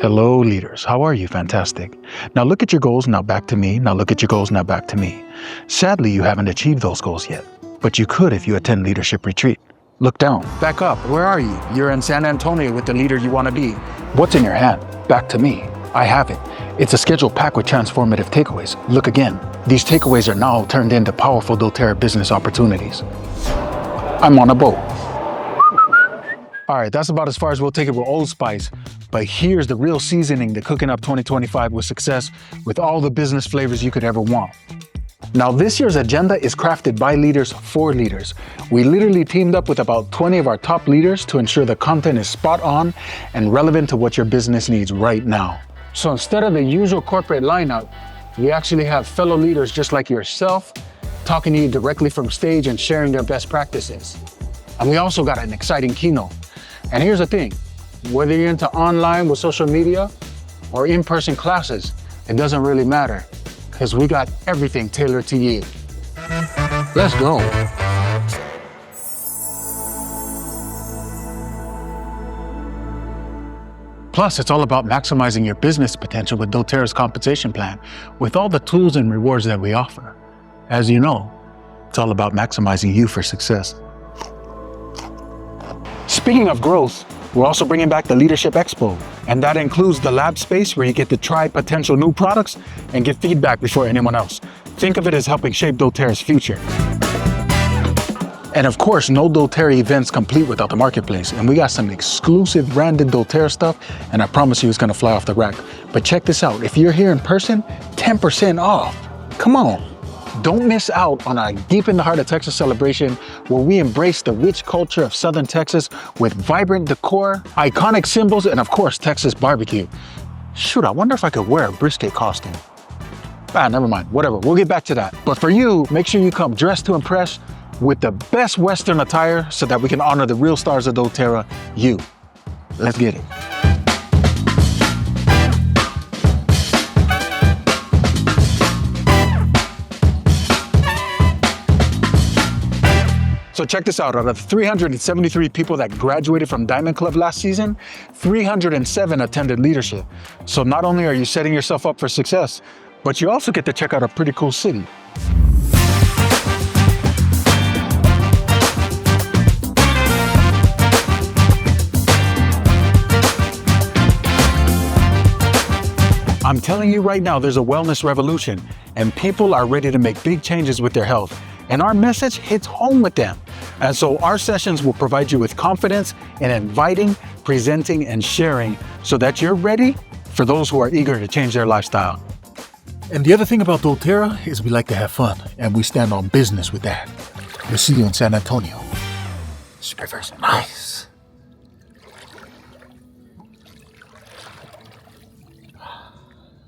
Hello, leaders. How are you? Fantastic. Now look at your goals, now back to me. Now look at your goals, now back to me. Sadly, you haven't achieved those goals yet, but you could if you attend Leadership Retreat. Look down. Back up. Where are you? You're in San Antonio with the leader you want to be. What's in your hand? Back to me. I have it. It's a scheduled pack with transformative takeaways. Look again. These takeaways are now turned into powerful doTERRA business opportunities. I'm on a boat. All right, that's about as far as we'll take it with Old Spice. But here's the real seasoning to cooking up 2025 with success with all the business flavors you could ever want. Now, this year's agenda is crafted by leaders for leaders. We literally teamed up with about 20 of our top leaders to ensure the content is spot on and relevant to what your business needs right now. So instead of the usual corporate lineup, we actually have fellow leaders just like yourself talking to you directly from stage and sharing their best practices. And we also got an exciting keynote. And here's the thing, whether you're into online with social media or in-person classes, it doesn't really matter because we got everything tailored to you. Let's go. Plus, it's all about maximizing your business potential with doTERRA's compensation plan, with all the tools and rewards that we offer. As you know, it's all about maximizing you for success. Speaking of growth, we're also bringing back the Leadership Expo, and that includes the lab space where you get to try potential new products and get feedback before anyone else. Think of it as helping shape doTERRA's future. And of course, no doTERRA events complete without the marketplace. And we got some exclusive branded doTERRA stuff, and I promise you it's gonna fly off the rack. But check this out, if you're here in person, 10% off. Come on. Don't miss out on our Deep in the Heart of Texas celebration where we embrace the rich culture of Southern Texas with vibrant decor, iconic symbols, and of course, Texas barbecue. Shoot, I wonder if I could wear a brisket costume. Never mind, whatever, we'll get back to that. But for you, make sure you come dressed to impress with the best Western attire so that we can honor the real stars of doTERRA, you. Let's get it. So check this out, out of 373 people that graduated from Diamond Club last season, 307 attended leadership. So not only are you setting yourself up for success, but you also get to check out a pretty cool city. I'm telling you right now, there's a wellness revolution and people are ready to make big changes with their health. And our message hits home with them. And so our sessions will provide you with confidence in inviting, presenting, and sharing so that you're ready for those who are eager to change their lifestyle. And the other thing about doTERRA is we like to have fun, and we stand on business with that. We'll see you in San Antonio. Rivers, nice.